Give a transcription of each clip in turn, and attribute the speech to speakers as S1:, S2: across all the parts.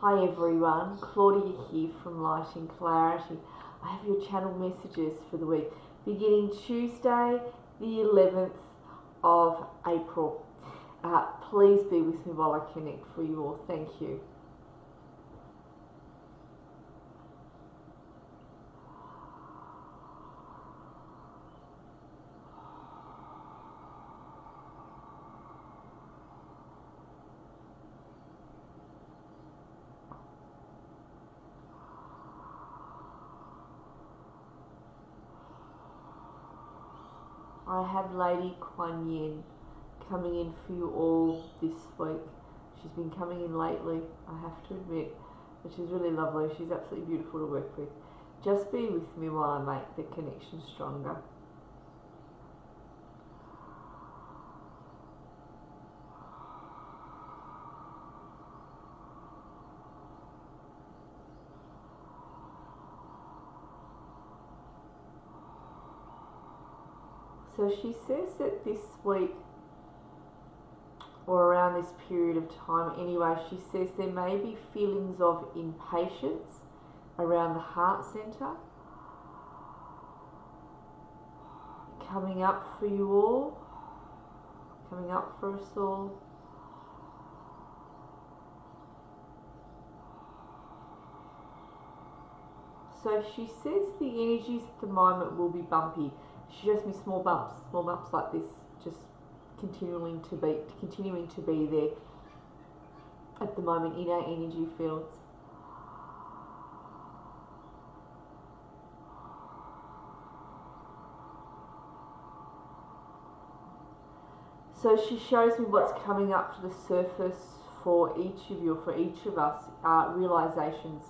S1: Hi everyone, Claudia here from Light and Clarity. I have your channel messages for the week beginning Tuesday the 11th of April. Please be with me while I connect for you all. Thank you. I have Lady Kuan Yin coming in for you all this week. She's been coming in lately, I have to admit, but she's really lovely. She's absolutely beautiful to work with. Just be with me while I make the connection stronger. So she says that this week, or around this period of time anyway, she says there may be feelings of impatience around the heart center coming up for you all, coming up for us all. So she says the energies at the moment will be bumpy. She shows me small bumps like this, just continuing to be there at the moment in our energy fields. So she shows me what's coming up to the surface for each of you, for each of us, realizations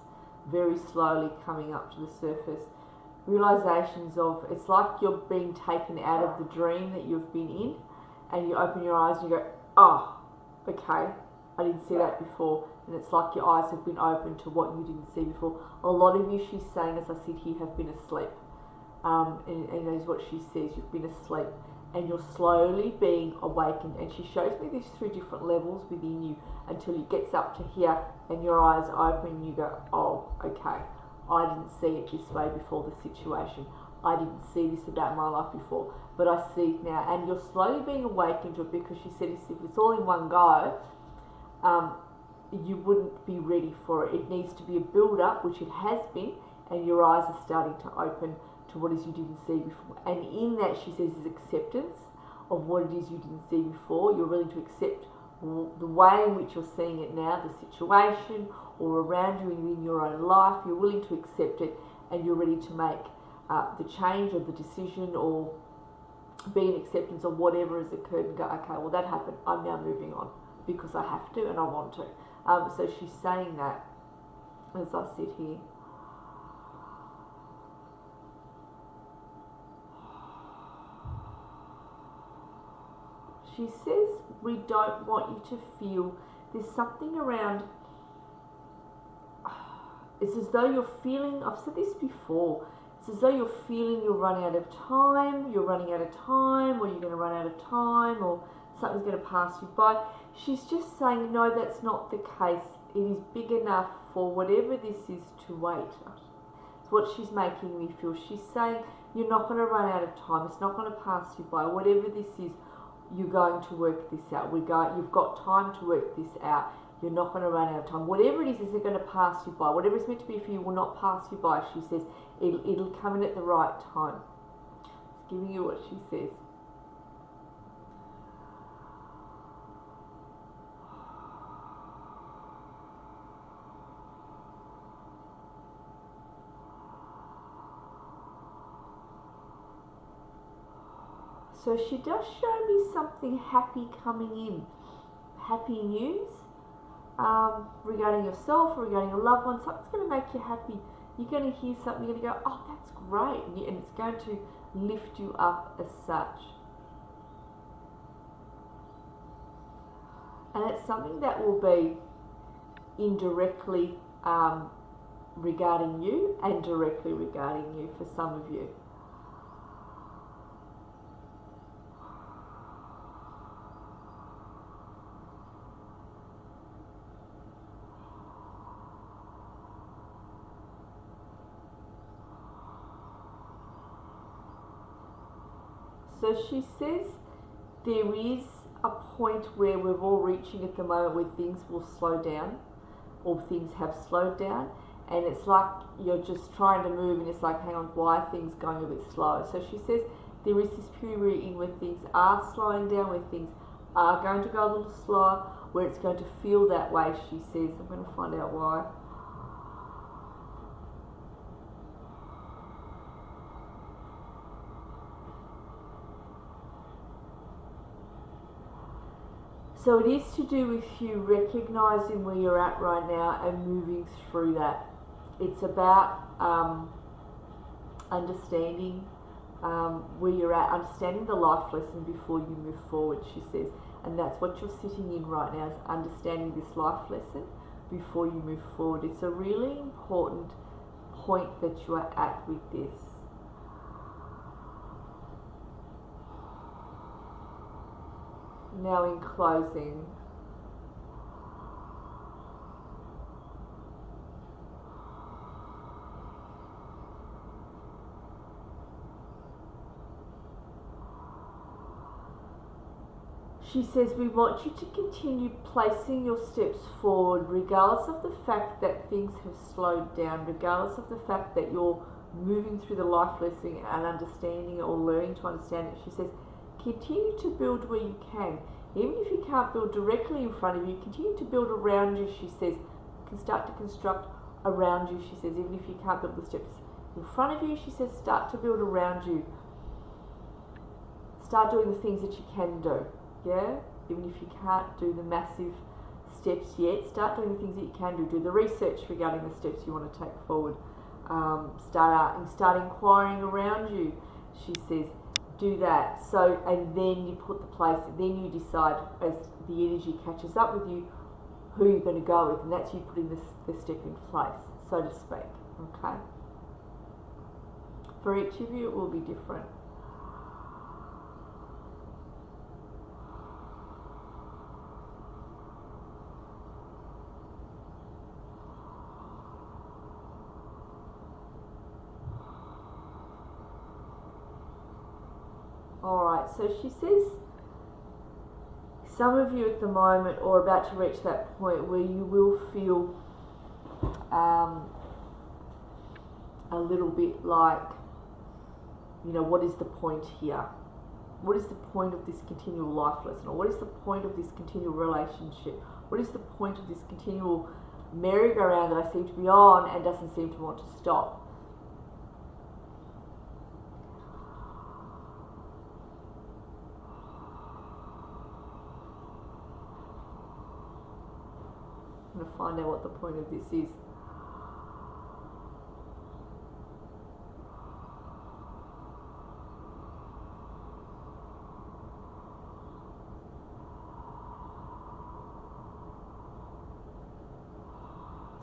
S1: very slowly coming up to the surface. Realizations of, it's like you're being taken out of the dream that you've been in, and you open your eyes and you go, oh, okay, I didn't see that before. And it's like your eyes have been opened to what you didn't see before. A lot of you, she's saying, as I sit here, have been asleep. And that is what she says, you've been asleep and you're slowly being awakened. And she shows me this through different levels within you until it gets up to here and your eyes open and you go, oh, okay, I didn't see it this way before the situation. I didn't see this about my life before, but I see it now. And you're slowly being awakened to it, because she said if it's all in one go, you wouldn't be ready for it. It needs to be a build-up, which it has been, and your eyes are starting to open to what it is you didn't see before. And in that, she says, is acceptance of what it is you didn't see before. You're willing to accept the way in which you're seeing it now, the situation, or around you in your own life. You're willing to accept it, and you're ready to make the change or the decision or be in acceptance of whatever has occurred and go, okay, well, that happened. I'm now moving on because I have to and I want to. So she's saying that as I sit here. She says we don't want you to feel, there's something around, it's as though you're feeling, I've said this before, it's as though you're feeling you're running out of time, or you're going to run out of time, or something's going to pass you by. She's just saying, no, that's not the case. It is big enough for whatever this is to wait. It's what she's making me feel. She's saying you're not going to run out of time. It's not going to pass you by. Whatever this is, you're going to work this out. You've got time to work this out. You're not going to run out of time. Whatever it is going to pass you by. Whatever it's meant to be for you will not pass you by. She says it'll come in at the right time. It's giving you what she says. So she does show me something happy coming in. Happy news regarding yourself, regarding a loved one. Something's going to make you happy. You're going to hear something, you're going to go, oh, that's great. And it's going to lift you up as such. And it's something that will be indirectly regarding you and directly regarding you for some of you. So she says there is a point where we're all reaching at the moment where things will slow down, or things have slowed down, and it's like you're just trying to move and it's like, hang on, why are things going a bit slow? So she says there is this period in where things are slowing down, where things are going to go a little slower, where it's going to feel that way. She says, I'm going to find out why. So it is to do with you recognizing where you're at right now and moving through that. It's about understanding where you're at, understanding the life lesson before you move forward, she says. And that's what you're sitting in right now, is understanding this life lesson before you move forward. It's a really important point that you are at with this. Now in closing, she says we want you to continue placing your steps forward regardless of the fact that things have slowed down, regardless of the fact that you're moving through the life lesson and understanding it or learning to understand it. She says continue to build where you can. Even if you can't build directly in front of you, continue to build around you. She says you can start to construct around you. She says even if you can't build the steps in front of you, she says start to build around you. Start doing the things that you can do. Yeah, even if you can't do the massive steps yet, start doing the things that you can do. Do the research regarding the steps you want to take forward. Start inquiring around you. She says do that. So, and then you put the place, then you decide as the energy catches up with you who you're going to go with, and that's you putting the step in place, so to speak. Okay. For each of you, it will be different. Alright, so she says some of you at the moment are about to reach that point where you will feel a little bit like, you know, what is the point here? What is the point of this continual life lesson? Or what is the point of this continual relationship? What is the point of this continual merry-go-round that I seem to be on and doesn't seem to want to stop? I'm going to find out what the point of this is.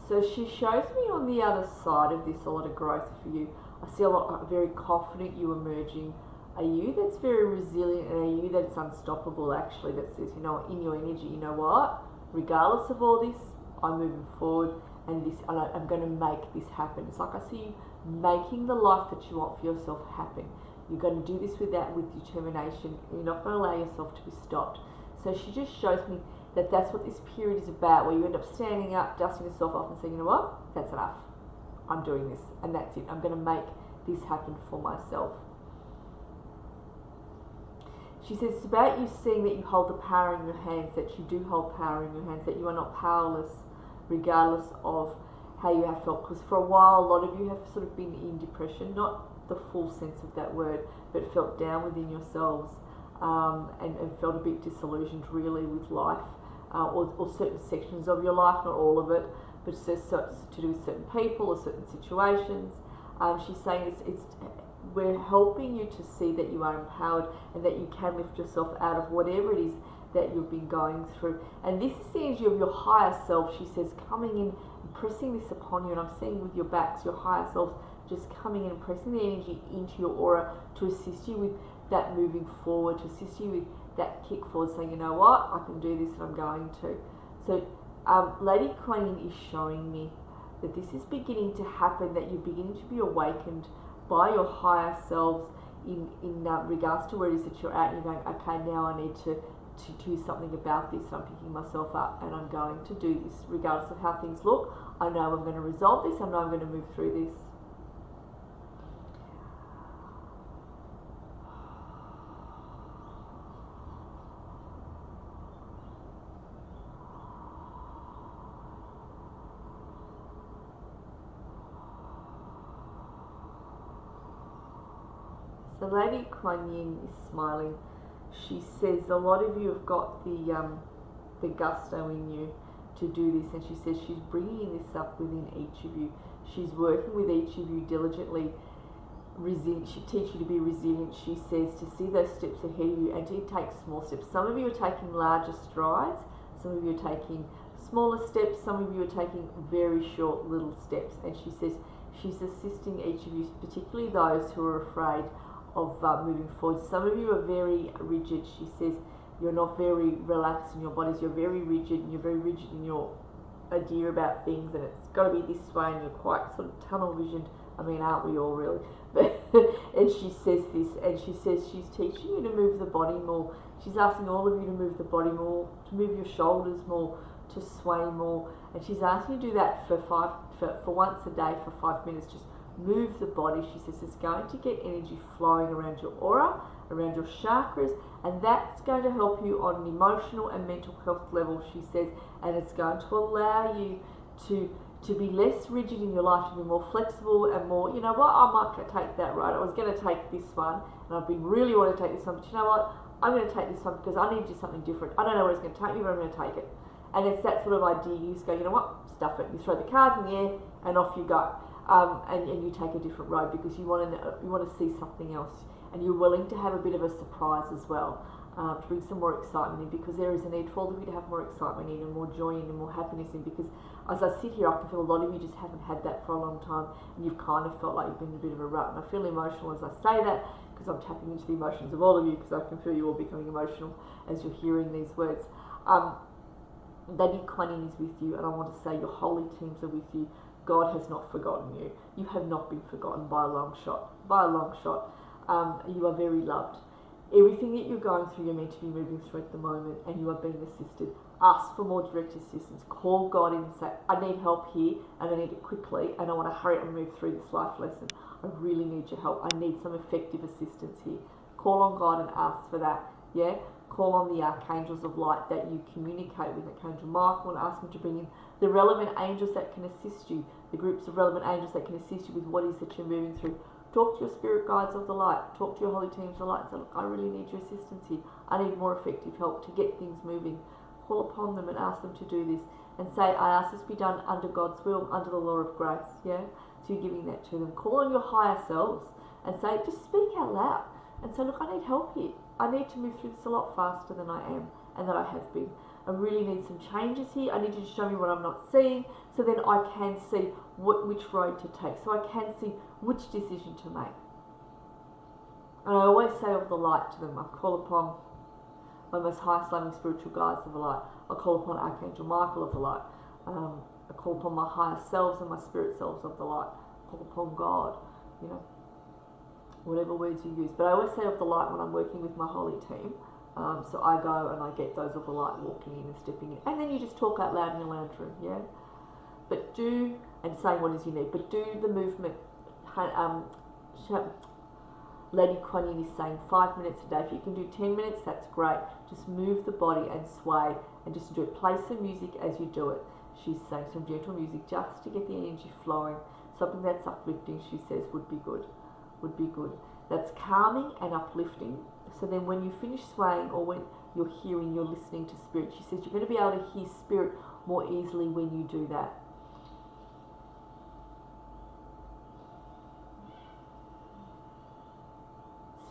S1: So she shows me on the other side of this a lot of growth for you. I see a lot, very confident you emerging. A you that's very resilient, and a you that's unstoppable actually, that says, you know, in your energy, you know what, regardless of all this, I'm moving forward, and I'm going to make this happen. It's like I see you making the life that you want for yourself happen. You're going to do this with determination. You're not going to allow yourself to be stopped. So she just shows me that that's what this period is about, where you end up standing up, dusting yourself off and saying, you know what, that's enough. I'm doing this, and that's it. I'm going to make this happen for myself. She says it's about you seeing that you hold the power in your hands, that you do hold power in your hands, that you are not powerless regardless of how you have felt. Because for a while, a lot of you have sort of been in depression, not the full sense of that word, but felt down within yourselves and felt a bit disillusioned really with life, or certain sections of your life, not all of it, but it's to do with certain people or certain situations. She's saying we're helping you to see that you are empowered and that you can lift yourself out of whatever it is that you've been going through. And this is the energy of your higher self, she says, coming in and pressing this upon you. And I'm seeing with your backs, your higher self just coming in and pressing the energy into your aura to assist you with that moving forward, to assist you with that kick forward, saying, you know what, I can do this and I'm going to. So Lady Kuan Yin is showing me that this is beginning to happen, that you're beginning to be awakened by your higher selves in regards to where it is that you're at, and you're going, okay, now I need to do something about this. I'm picking myself up and I'm going to do this regardless of how things look. I know I'm going to resolve this. I know I'm going to move through this. So Lady Kuan Yin is smiling. She says a lot of you have got the gusto in you to do this, and she says she's bringing this up within each of you. She's working with each of you diligently. She teaches you to be resilient. She says to see those steps ahead of you and to take small steps. Some of you are taking larger strides. Some of you are taking smaller steps. Some of you are taking very short little steps. And she says she's assisting each of you, particularly those who are afraid of moving forward. Some of you are very rigid. She says you're not very relaxed in your bodies. You're very rigid, and you're very rigid in your idea about things, and it's got to be this way, and you're quite sort of tunnel visioned. I mean, aren't we all really? And she says this, and she says she's teaching you to move the body more. She's asking all of you to move the body more, to move your shoulders more, to sway more, and she's asking you to do that for once a day for 5 minutes. Just move the body. She says it's going to get energy flowing around your aura, around your chakras, and that's going to help you on an emotional and mental health level, she says, and it's going to allow you to be less rigid in your life, to be more flexible and more, you know what, I might take that road. I was going to take this one, and I've been really wanting to take this one, but you know what, I'm going to take this one because I need to do something different. I don't know where it's going to take me, but I'm going to take it. And it's that sort of idea. You just go, you know what, stuff it. You throw the cards in the air, and off you go. And you take a different road because you want to see something else, and you're willing to have a bit of a surprise as well, to bring some more excitement in, because there is a need for all of you to have more excitement in, and more joy in, and more happiness in, because as I sit here I can feel a lot of you just haven't had that for a long time, and you've kind of felt like you've been in a bit of a rut. And I feel emotional as I say that because I'm tapping into the emotions of all of you, because I can feel you all becoming emotional as you're hearing these words. Lady Kuan Yin is with you, and I want to say your holy teams are with you. God has not forgotten you. You have not been forgotten by a long shot. By a long shot. You are very loved. Everything that you're going through, you're meant to be moving through at the moment, and you are being assisted. Ask for more direct assistance. Call God in and say, I need help here, and I need it quickly, and I want to hurry up and move through this life lesson. I really need your help. I need some effective assistance here. Call on God and ask for that. Yeah? Call on the archangels of light that you communicate with, Archangel Michael, and ask him to bring in the relevant angels that can assist you, the groups of relevant angels that can assist you with what it is that you're moving through. Talk to your spirit guides of the light. Talk to your holy teams of the light and say, look, I really need your assistance here. I need more effective help to get things moving. Call upon them and ask them to do this, and say, I ask this to be done under God's will, under the law of grace. Yeah? So you're giving that to them. Call on your higher selves and say, just speak out loud and say, look, I need help here. I need to move through this a lot faster than I am, and that I have been. I really need some changes here. I need you to show me what I'm not seeing, so then I can see which road to take, so I can see which decision to make. And I always say of the light to them, I call upon my most highest loving spiritual guides of the light. I call upon Archangel Michael of the light. I call upon my higher selves and my spirit selves of the light. I call upon God, you know, whatever words you use. But I always say of the light when I'm working with my holy team. So I go and I get those of the light walking in and stepping in. And then you just talk out loud in your lounge room, yeah? But do, and saying what is you need, but do the movement. Lady Kuan Yin is saying 5 minutes a day. If you can do 10 minutes, that's great. Just move the body and sway and just do it. Play some music as you do it. She's saying some gentle music just to get the energy flowing. Something that's uplifting, she says, would be good. Would be good. That's calming and uplifting. So then when you finish swaying, or when you're hearing, you're listening to spirit, she says you're going to be able to hear spirit more easily when you do that.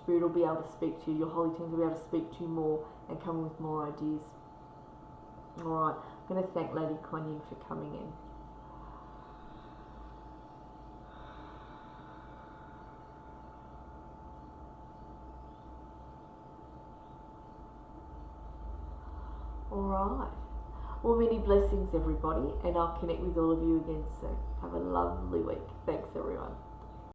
S1: Spirit will be able to speak to you. Your holy teams will be able to speak to you more and come with more ideas. Alright, I'm going to thank Lady Kuan Yin for coming in. Alright. Well, many blessings, everybody, and I'll connect with all of you again soon. Have a lovely week. Thanks, everyone.